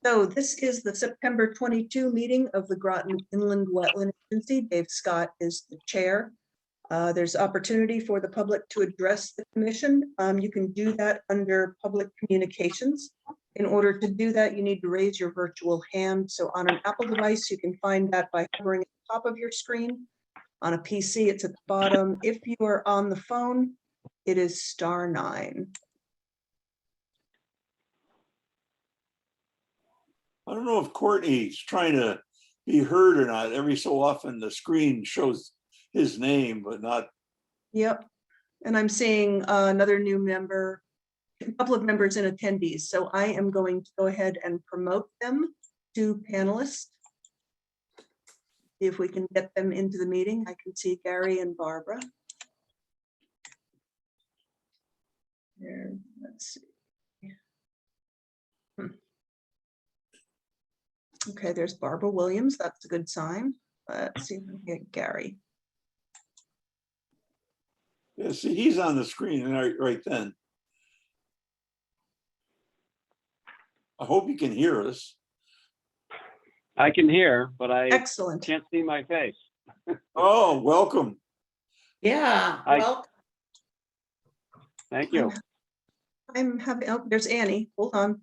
So this is the September 22 meeting of the Groton Inland Wetland Agency. Dave Scott is the chair. There's opportunity for the public to address the commission. You can do that under public communications. In order to do that, you need to raise your virtual hand. So on an Apple device, you can find that by hovering at the top of your screen. On a PC, it's at the bottom. If you are on the phone, it is *9. I don't know if Courtney's trying to be heard or not. Every so often the screen shows his name, but not. Yep. And I'm seeing another new member, a couple of members and attendees. So I am going to go ahead and promote them to panelists. See if we can get them into the meeting. I can see Gary and Barbara. There, let's see. Okay, there's Barbara Williams. That's a good sign. Let's see if we can get Gary. Yeah, see, he's on the screen right then. I hope you can hear us. I can hear, but I Excellent. can't see my face. Oh, welcome. Yeah, Hi. well, Thank you. I'm happy. Oh, there's Annie. Hold on.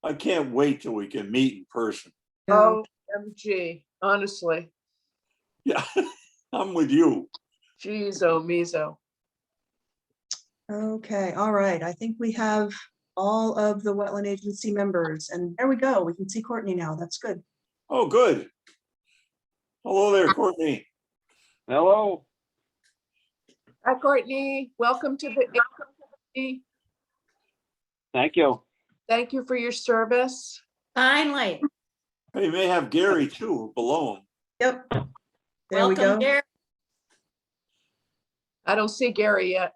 I can't wait till we can meet in person. OMG, honestly, Yeah, I'm with you. geez, oh, meso. Okay, all right. I think we have all of the wetland agency members, and there we go. We can see Courtney now. That's good. Oh, good. Hello there, Courtney. Hello. Hi, Courtney, welcome to the agency. Thank you. Thank you for your service. Finally. Hey, you may have Gary too below him. Yep. There we go. Welcome, Gary. I don't see Gary yet.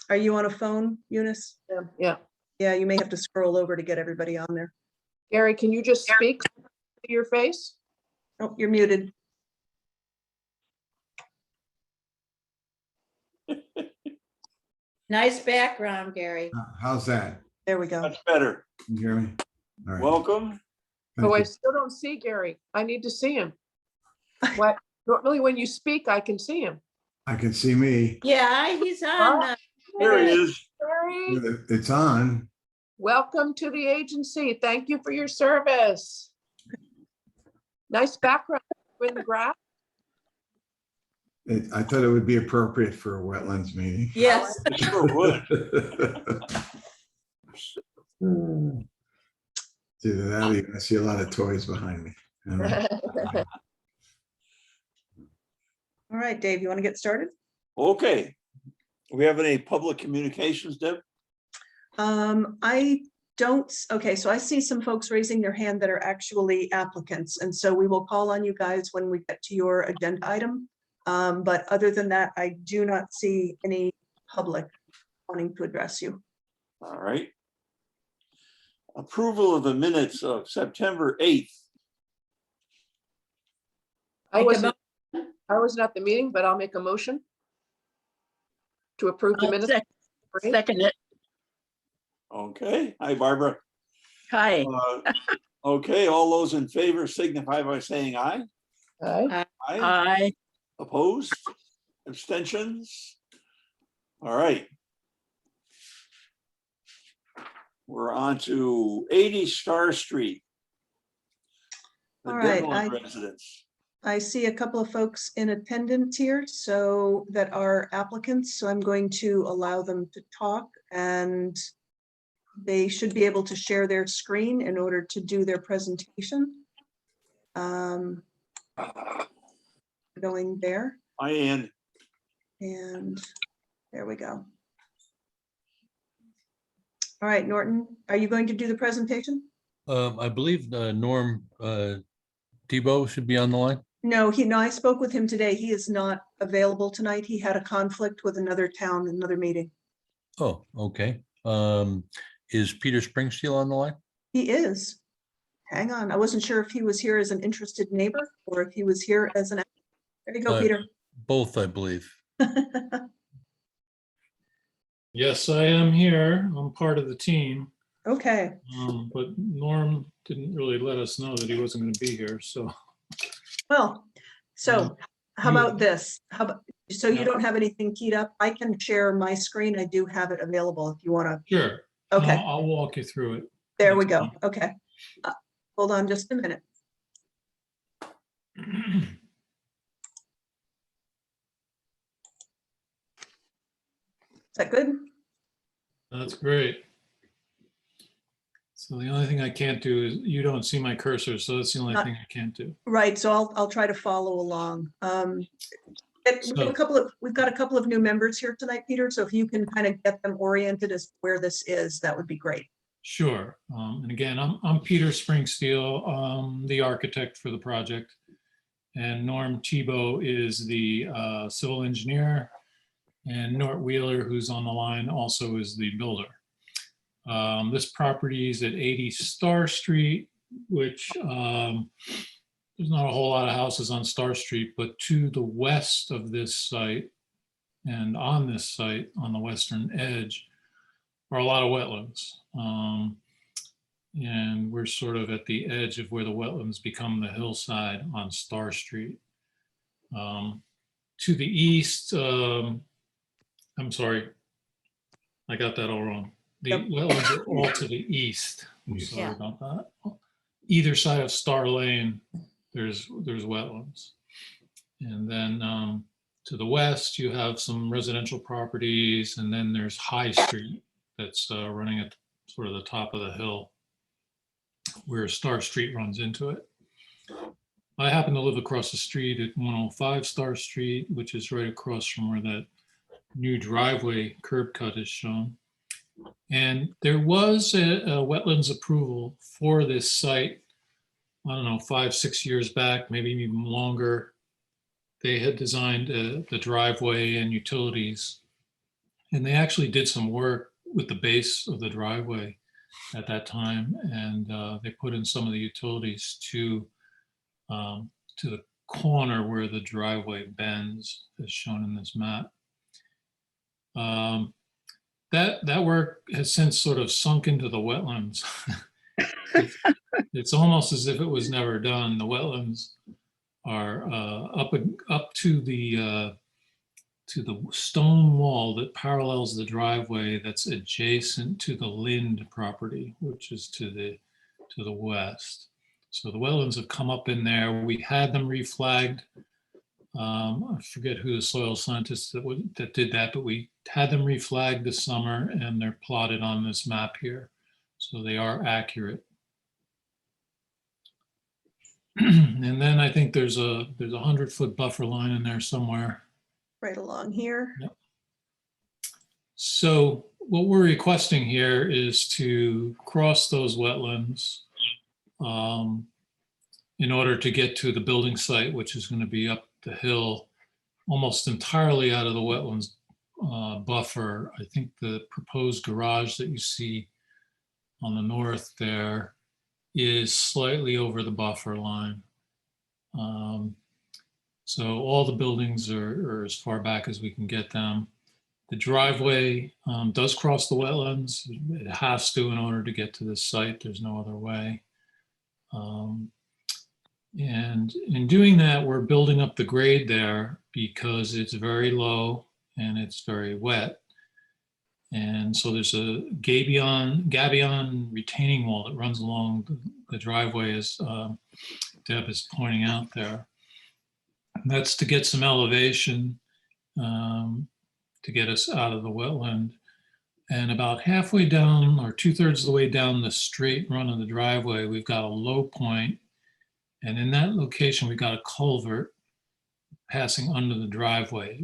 Are you on a phone, Eunice? Yeah, Yeah, you may have to scroll over to get everybody on there. Gary, can you just speak to your face? Oh, you're muted. Nice background, Gary. How's that? There we go. That's better. Can you hear me? All right. Welcome. Thank Oh, I you. still don't see Gary. I need to see him. What, normally when you speak, I can see him. I can see me. Yeah, he's on. There he is. Gary, It's on. welcome to the agency. Thank you for your service. Nice background in the grass. I thought it would be appropriate for a wetlands meeting. Yes. It sure would. It's either that or you're gonna see a lot of toys behind me. You know? All right, Dave, you want to get started? Okay. We have any public communications, Deb? I don't, okay, so I see some folks raising their hand that are actually applicants, and so we will call on you guys when we get to your agenda item. But other than that, I do not see any public wanting to address you. All right. Approval of the minutes of September 8th. I wasn't at the meeting, but I'll make a motion to approve the I'll minutes. Second it. Okay. Hi, Barbara. Hi. Okay, all those in favor signify by saying aye. Aye. Aye. Hi. Opposed? Abstentions? All right. We're on to 80 Star Street. The All right, Denver residents. I see a couple of folks in attendance here, so that are applicants, so I'm going to allow them to talk, and they should be able to share their screen in order to do their presentation. Going there, Hi, Ann. and there we go. All right, Norton, are you going to do the presentation? I believe Norm Tebow should be on the line. No, I spoke with him today. He is not available tonight. He had a conflict with another town, another meeting. Oh, okay. Is Peter Springsteel on the line? He is. Hang on, I wasn't sure if he was here as an interested neighbor or if he was here as an, there you go, Peter. Both, I believe. Yes, I am here. I'm part of the team. Okay, But Norm didn't really let us know that he wasn't going to be here, so. well, so how you- about this? How about, so you Yeah. don't have anything keyed up? I can share my screen. I do have it available if you want to. Sure. Okay, I'll walk you through it. there we go. Okay. Hold on just a minute. Is that good? That's great. So the only thing I can't do is, you don't see my cursor, so that's the only Not- thing I can't do. Right, so I'll try to follow along. So- We've got a couple of new members here tonight, Peter, so if you can kind of get them oriented as to where this is, that would be great. Sure. And again, I'm Peter Springsteel, the architect for the project. And Norm Tebow is the civil engineer. And Nort Wheeler, who's on the line, also is the builder. This property is at 80 Star Street, which there's not a whole lot of houses on Star Street, but to the west of this site and on this site on the western edge are a lot of wetlands. And we're sort of at the edge of where the wetlands become the hillside on Star Street. To the east, I'm sorry, I got that all wrong. The Yep. wetlands are all to the east. I'm sorry Yeah. about that. Either side of Star Lane, there's wetlands. And then to the west, you have some residential properties, and then there's High Street that's running at sort of the top of the hill where Star Street runs into it. I happen to live across the street at 105 Star Street, which is right across from where that new driveway curb cut is shown. And there was a wetlands approval for this site, I don't know, 5-6 years back, maybe even longer. They had designed the driveway and utilities. And they actually did some work with the base of the driveway at that time. And they put in some of the utilities to the corner where the driveway bends, as shown in this map. That work has since sort of sunk into the wetlands. It's almost as if it was never done. The wetlands are up to the stone wall that parallels the driveway that's adjacent to the Lind property, which is to the west. So the wetlands have come up in there. We had them reflagged. I forget who the soil scientist that did that, but we had them reflagged this summer, and they're plotted on this map here. So they are accurate. And then I think there's a 100-foot buffer line in there somewhere. Right along here. So what we're requesting here is to cross those wetlands in order to get to the building site, which is going to be up the hill, almost entirely out of the wetlands buffer. I think the proposed garage that you see on the north there is slightly over the buffer line. So all the buildings are as far back as we can get them. The driveway does cross the wetlands. It has to in order to get to this site. There's no other way. And in doing that, we're building up the grade there because it's very low and it's very wet. And so there's a gabion retaining wall that runs along the driveway, as Deb is pointing out there. And that's to get some elevation to get us out of the wetland. And about halfway down, or 2/3 of the way down the straight run of the driveway, we've got a low point. And in that location, we've got a culvert passing under the driveway.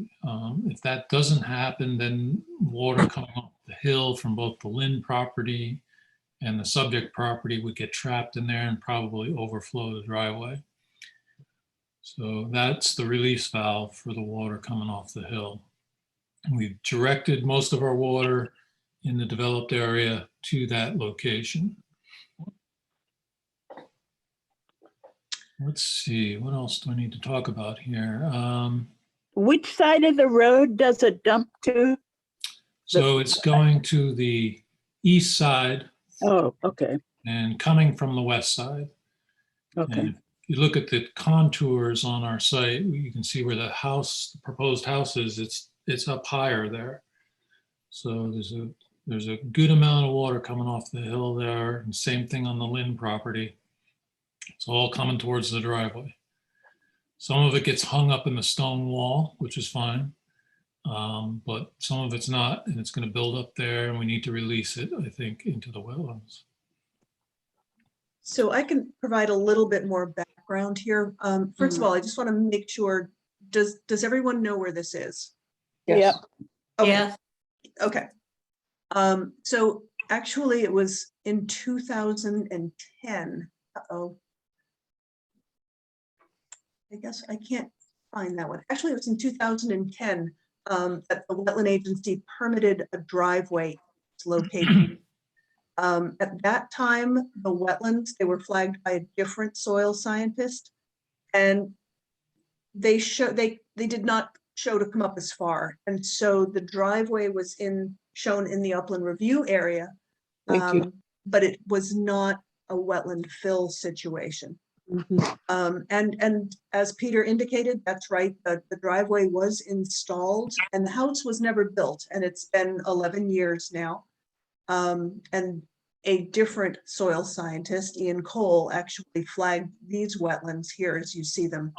If that doesn't happen, then water coming up the hill from both the Lynn property and the subject property would get trapped in there and probably overflow the driveway. So that's the release valve for the water coming off the hill. And we've directed most of our water in the developed area to that location. Let's see, what else do I need to talk about here? Which side of the road does it dump to? So it's going to the east side Oh, okay, and coming from the west side. okay. And if you look at the contours on our site, you can see where the house, the proposed house is, it's up higher there. So there's a good amount of water coming off the hill there, and same thing on the Lynn property. It's all coming towards the driveway. Some of it gets hung up in the stone wall, which is fine. But some of it's not, and it's going to build up there, and we need to release it, I think, into the wetlands. So I can provide a little bit more background here. First of all, I just want to make sure, does everyone know where this is? Yep. Okay. Okay. So actually it was in 2010. Uh-oh. I guess I can't find that one. Actually, it was in 2010 that the wetland agency permitted a driveway located. At that time, the wetlands, they were flagged by a different soil scientist, and they did not show to come up as far. And so the driveway was shown in the upland review area. Thank you. But it was not a wetland fill situation. Mhm. And as Peter indicated, that's right, the driveway was installed and the house was never built, and it's been 11 years now. And a different soil scientist, Ian Cole, actually flagged these wetlands here as you see them.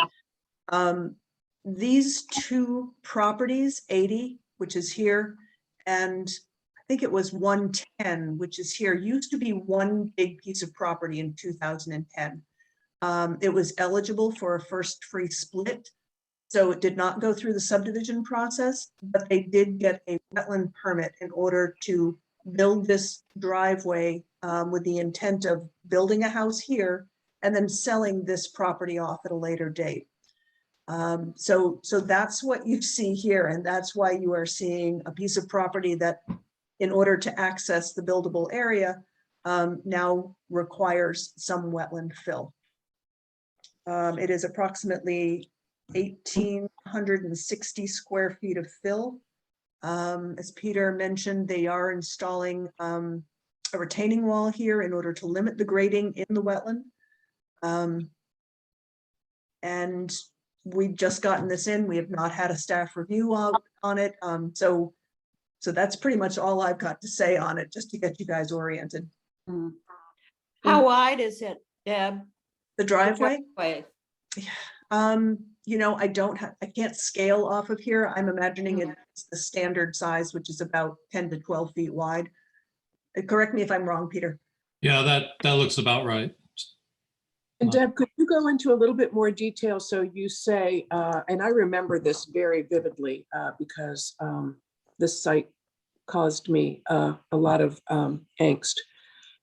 These two properties, 80, which is here, and I think it was 110, which is here, used to be one big piece of property in 2010. It was eligible for a first free split, so it did not go through the subdivision process, but they did get a wetland permit in order to build this driveway with the intent of building a house here and then selling this property off at a later date. So that's what you see here, and that's why you are seeing a piece of property that, in order to access the buildable area, now requires some wetland fill. It is approximately 1,860 square feet of fill. As Peter mentioned, they are installing a retaining wall here in order to limit the grading in the wetland. And we've just gotten this in. We have not had a staff review on it. So that's pretty much all I've got to say on it, just to get you guys oriented. How wide is it, Deb? The driveway? Driveway. You know, I can't scale off of here. I'm imagining it's the standard size, which is about 10 to 12 feet wide. Correct me if I'm wrong, Peter. Yeah, that looks about right. And Deb, could you go into a little bit more detail? So you say, and I remember this very vividly because this site caused me a lot of angst.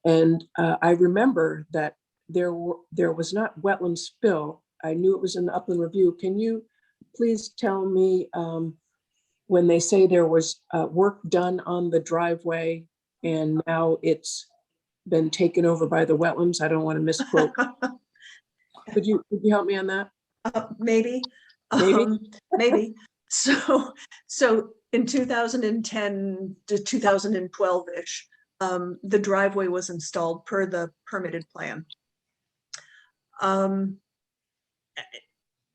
And I remember that there was not wetlands fill. I knew it was in the upland review. Can you please tell me when they say there was work done on the driveway and now it's been taken over by the wetlands? I don't want to misquote. Could you help me on that? Maybe. Maybe. Maybe. So in 2010 to 2012-ish, the driveway was installed per the permitted plan.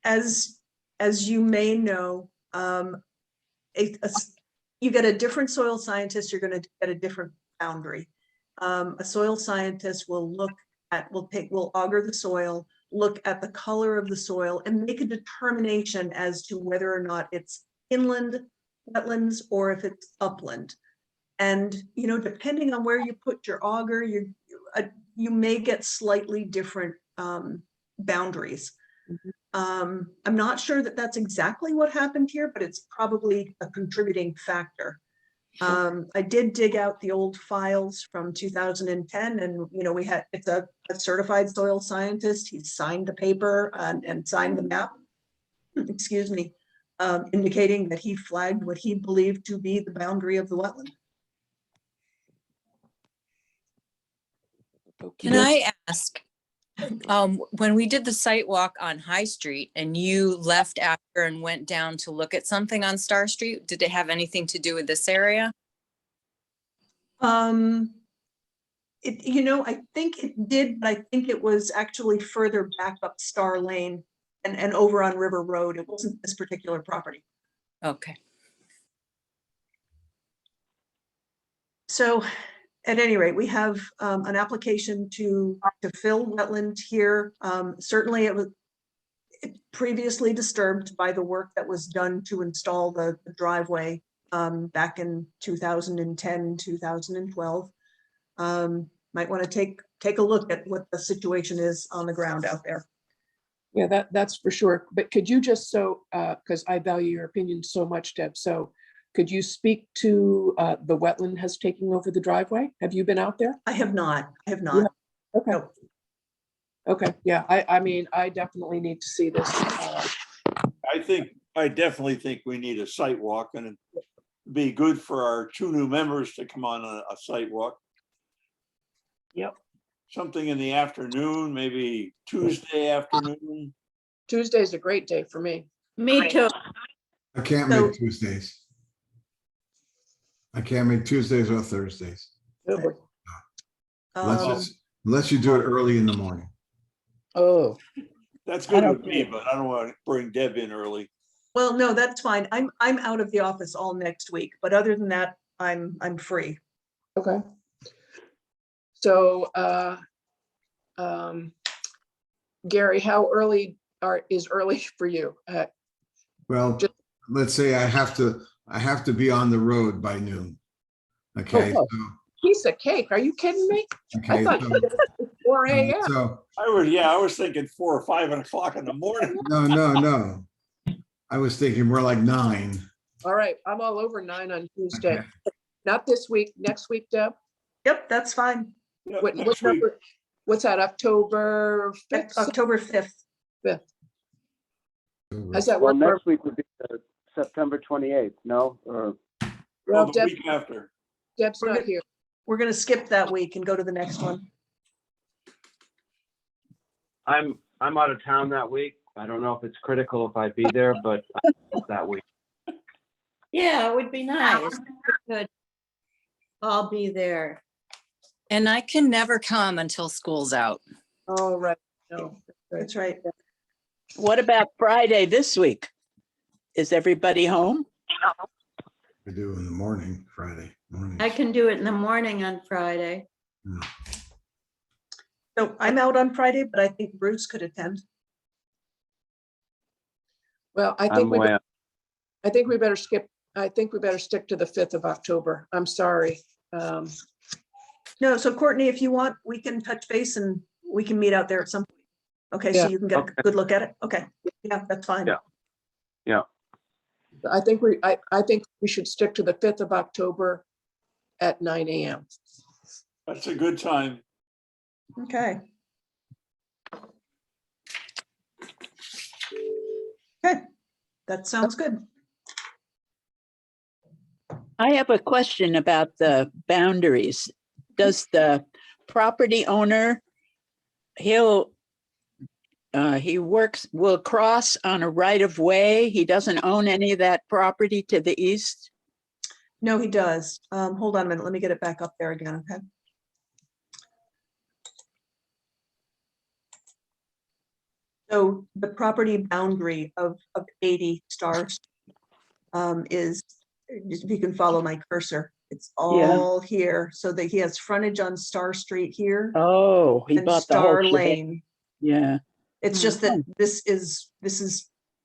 As you may know, you get a different soil scientist, you're going to get a different boundary. A soil scientist will auger the soil, look at the color of the soil, and make a determination as to whether or not it's inland wetlands or if it's upland. And, you know, depending on where you put your auger, you may get slightly different boundaries. I'm not sure that that's exactly what happened here, but it's probably a contributing factor. I did dig out the old files from 2010, and you know, it's a certified soil scientist. He signed the paper and signed the map, excuse me, indicating that he flagged what he believed to be the boundary of the wetland. Can I ask, when we did the site walk on High Street and you left after and went down to look at something on Star Street, did it have anything to do with this area? I think it did, but I think it was actually further back up Star Lane and over on River Road. It wasn't this particular property. Okay. So at any rate, we have an application to fill wetland here. Certainly it was previously disturbed by the work that was done to install the driveway back in 2010, 2012. Might want to take a look at what the situation is on the ground out there. Yeah, that's for sure. But could you just because I value your opinion so much, Deb, so could you speak to the wetland has taken over the driveway? Have you been out there? I have not. Okay. No. Okay, yeah, I mean, I definitely need to see this. I definitely think we need a site walk, and it'd be good for our 2 new members to come on a site walk. Yep. Something in the afternoon, maybe Tuesday afternoon. Tuesday's a great day for me. Me too. I can't So- make Tuesdays. I can't make Tuesdays or Thursdays, Really. unless you do it early in the morning. Oh, That's I good don't with me, but I don't want to bring Deb in early. Well, no, that's fine. I'm out of the office all next week, but other than that, I'm free. Okay. So, Gary, how early is early for you? Well, let's say I have to be on the road by noon. Okay, Oh, Piece of cake. Are you kidding me? I okay, thought so, it was 4 a.m. so, I was thinking 4 or 5 o'clock in the morning. no. I was thinking more like 9. All right, I'm all over 9 on Tuesday. Okay. Not this week, next week, Deb? Yep, that's fine. Yeah, What next week. number? What's that, October 5th? October 5th. How's that Well, work? next week would be September 28th, no? Or Well, The Deb, week after. Deb's We're not good. here. We're going to skip that week and go to the next one. I'm out of town that week. I don't know if it's critical if I be there, but that week. Yeah, it would be nice. Good. I'll be there. And I can never come until school's out. Oh, right. No, That's right. what about Friday this week? Is everybody home? I do in the morning, Friday morning. I can do it in the morning on Friday. So I'm out on Friday, but I think Bruce could attend. Well, I I'm think we better skip. I think we better stick to the 5th of October. I'm sorry. No, so Courtney, if you want, we can touch base and we can meet out there at some point. Okay, so Yeah. you can get Okay. a good look at it. Okay, yeah, that's fine. Yeah. I think we should stick to the 5th of October at 9 a.m. That's a good time. Okay. Okay, that sounds good. I have a question about the boundaries. Does the property owner, he will cross on a right of way? He doesn't own any of that property to the east? No, he does. Hold on a minute. Let me get it back up there again, okay? So the property boundary of 80 Stars is, if you can follow my cursor, it's all here. So that he has frontage on Star Street here Oh, he and bought the whole Star shebang. Lane. Yeah. It's just that this is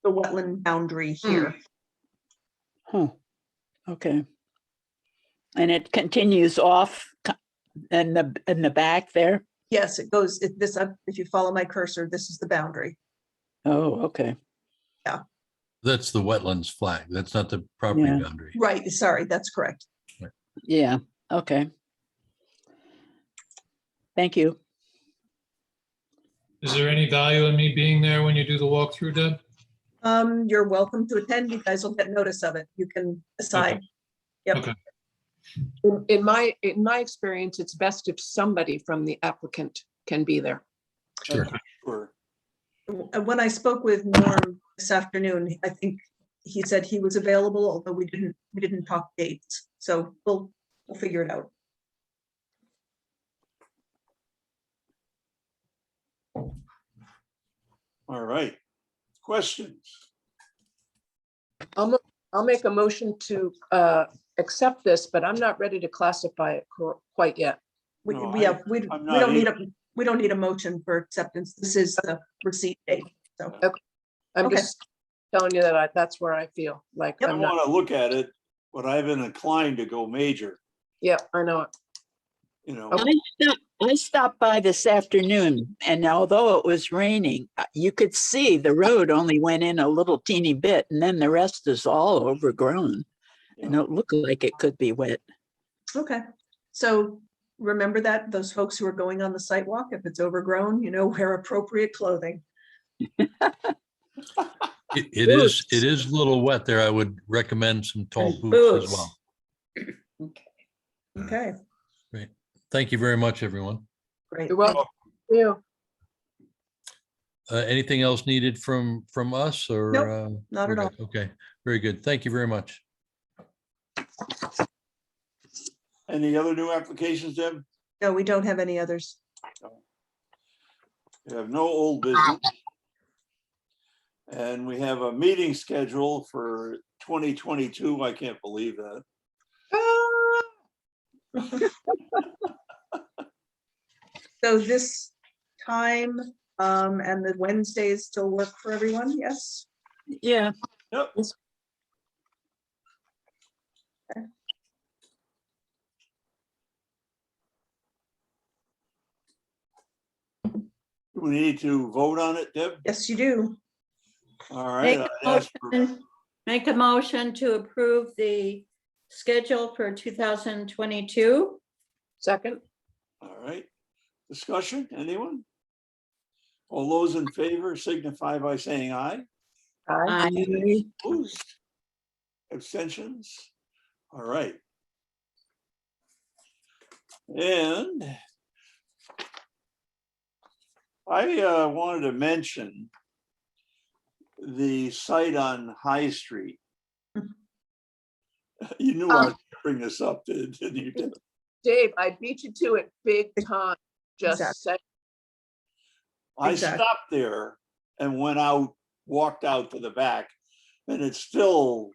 the wetland boundary here. Huh. Okay. And it continues off in the back there? Yes, it goes, if you follow my cursor, this is the boundary. Oh, okay. That's the wetlands flag. That's not the property Yeah. boundary. Right, sorry, that's correct. Yeah, okay. Thank you. Is there any value in me being there when you do the walkthrough, Deb? You're welcome to attend. You guys will get notice of it. You can decide. Yep. Okay. In my experience, it's best if somebody from the applicant can be there. Sure. Sure. When I spoke with Norm this afternoon, I think he said he was available, although we didn't talk dates. So we'll figure it out. All right. Questions? I'll make a motion to accept this, but I'm not ready to classify it quite yet. No, Yeah, I'm we not don't need either. we don't need a motion for acceptance. This is the receipt date, so. I'm Okay. just telling you that that's where I feel like Yep. I I'm not, want to look at it, but I've been inclined to go major, yeah, I know it. you know. Okay. I stopped by this afternoon, and although it was raining, you could see the road only went in a little teeny bit, and then the rest is all overgrown. And Yeah. it looked like it could be wet. Okay, so remember that, those folks who are going on the sidewalk, if it's overgrown, wear appropriate clothing. It is a little wet there. I would recommend some tall And boots as boots. well. Okay, Great. Thank you very much, everyone. great. You're welcome. Yeah. Anything else needed from us or? Nope, not we're at all. good? Okay, very good. Thank you very much. Any other new applications, Deb? No, we don't have any others. We have no old business. And we have a meeting schedule for 2022. I can't believe that. So this time and the Wednesdays still work for everyone, yes? Yeah, Yep. Do we need to vote on it, Deb? Yes, you do. All right. Make a motion to approve the schedule for 2022. Second, All right. Discussion, anyone? All those in favor signify by saying aye. aye. I Opposed? Abstentions? All right. And I wanted to mention the site on High Street. You knew I was gonna bring this up, didn't you? Deb? Dave, I beat you to it big time. Just Exactly. say, I Exactly. stopped there and went out, walked out to the back, and it's still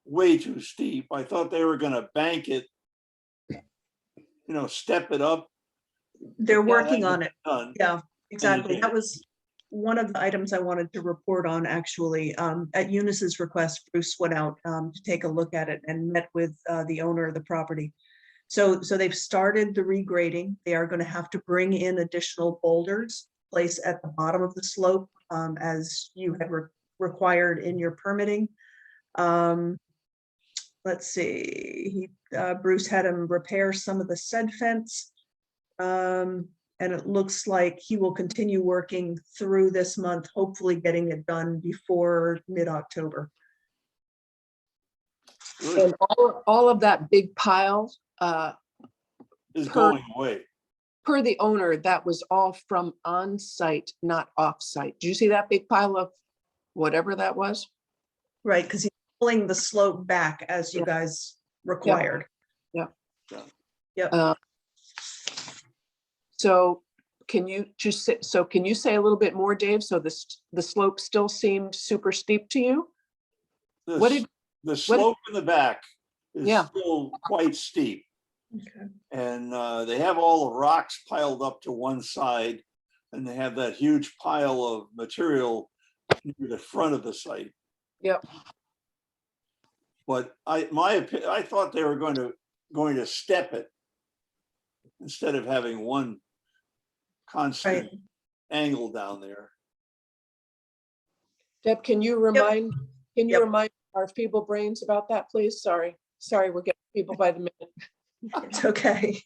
way too steep. I thought they were gonna bank it, step it up. They're That working hasn't on it. been done. Yeah, exactly. Okay. That was one of the items I wanted to report on, actually. At Eunice's request, Bruce went out to take a look at it and met with the owner of the property. So they've started the regrading. They are going to have to bring in additional boulders, place at the bottom of the slope, as you had required in your permitting. Let's see, Bruce had him repair some of the said fence. And it looks like he will continue working through this month, hopefully getting it done before mid-October. Good. and all of that big pile, Is per- going away. per the owner, that was all from on-site, not off-site. Do you see that big pile of whatever that was? Right, because he's pulling the slope back as you Yeah. guys required. Yeah. Yep. So can you say a little bit more, Dave? So the slope still seemed super steep to you? What did- The slope in the back is Yeah. still quite steep. Okay. And they have all the rocks piled up to one side, and they have that huge pile of material near the front of the site. Yep. But I thought they were going to step it instead of having one constant Right. angle down there. Deb, can you remind our feeble brains about that, please? Sorry, we're getting people by the minute. It's okay.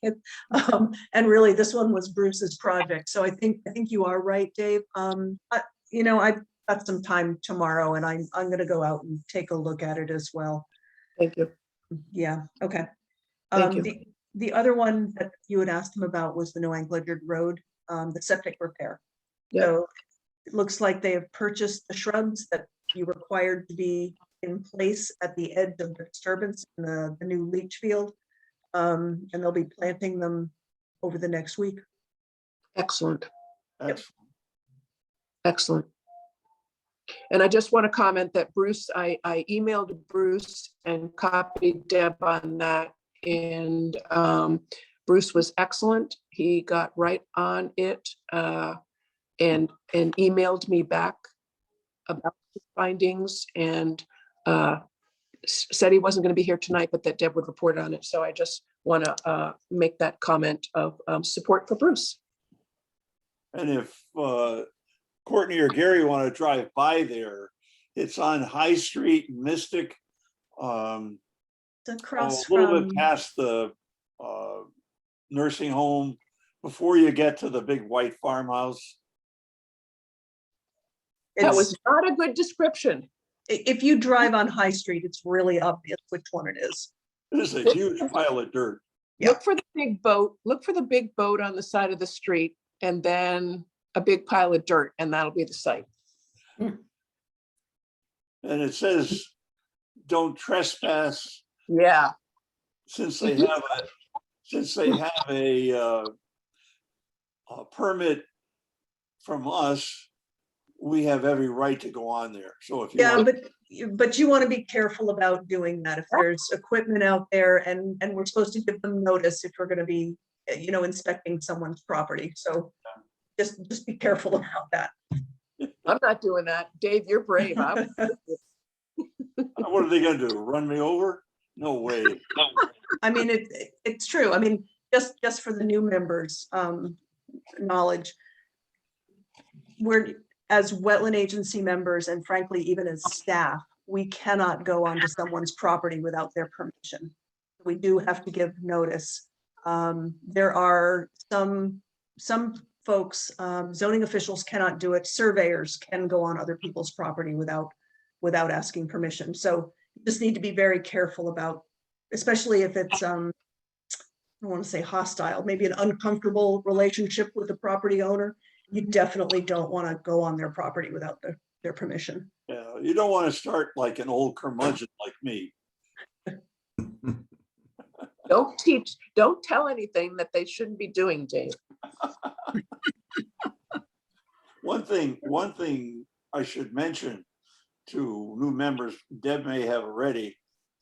And really, this one was Bruce's project. So I think you are right, Dave. I've got some time tomorrow and I'm going to go out and take a look at it as well. Thank you. Yeah, okay. Thank you. The other one that you had asked him about was the Noank Ledyard Road, the septic repair. Yep. So it looks like they have purchased the shrubs that you required to be in place at the edge of the disturbance in the new leach field. And they'll be planting them over the next week. Excellent, Excellent. excellent. And I just want to comment that Bruce, I emailed Bruce and copied Deb on that. And Bruce was excellent. He got right on it and emailed me back about the findings and said he wasn't going to be here tonight, but that Deb would report on it. So I just want to make that comment of support for Bruce. And if Courtney or Gary want to drive by there, it's on High Street, Mystic. It's across A little from, bit past the nursing home before you get to the big white farmhouse. That it's, was not a good description. if you drive on High Street, it's really obvious which one it is. There's a huge pile of dirt. Yeah. Look for the big boat, look for the big boat on the side of the street and then a big pile of dirt and that'll be the site. And it says, don't trespass, Yeah, since they have a permit from us, we have every right to go on there. So if you Yeah, want, but you want to be careful about doing that. If there's equipment out there and we're supposed to give them notice if we're going to be, inspecting someone's property. So just be careful about that. I'm not doing that. Dave, you're brave. what are they gonna do? Run me over? No way. I mean, it's true. I mean, just for the new members, knowledge. We're, as wetland agency members, and frankly, even as staff, we cannot go onto someone's property without their permission. We do have to give notice. There are some folks, zoning officials cannot do it. Surveyors can go on other people's property without asking permission. So you just need to be very careful about, especially if it's, I don't want to say hostile, maybe an uncomfortable relationship with the property owner. You definitely don't want to go on their property without their permission. Yeah, you don't want to start like an old curmudgeon like me. Don't tell anything that they shouldn't be doing, Dave. One thing I should mention to new members, Deb may have already,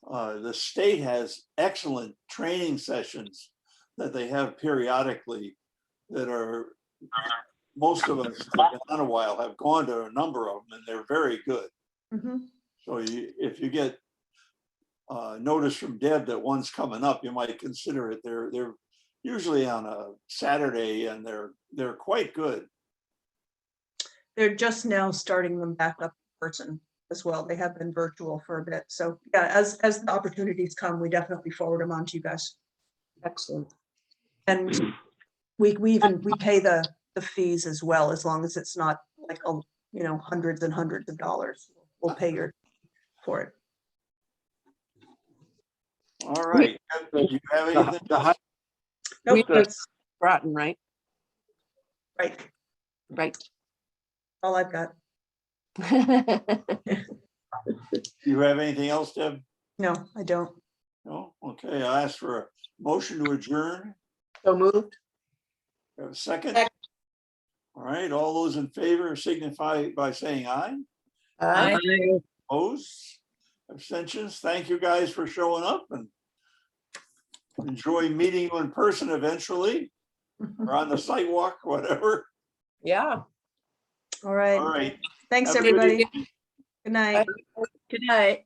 the state has excellent training sessions that they have periodically that are, most of us have been on a while, have gone to a number of them and they're very good. Mhm. So if you get notice from Deb that one's coming up, you might consider it. They're usually on a Saturday and they're quite good. They're just now starting them back up in person as well. They have been virtual for a bit. So yeah, as the opportunities come, we definitely forward them on to you guys. Excellent. And we pay the fees as well, as long as it's not like, hundreds and hundreds of dollars. We'll pay for it. All right. Do you have anything? Nope, that's Groton, right? right. Right. All I've got. Do you have anything else, Deb? No, I don't. No? Okay, I'll ask for a motion to adjourn. So moved. Have a second? All right, all those in favor signify by saying aye. Aye. Opposed? Abstentions? Thank you guys for showing up and enjoy meeting you in person eventually, or on the sidewalk, whatever. Yeah. All right. All right. Thanks, Have a good everybody. evening. Good night. Good night.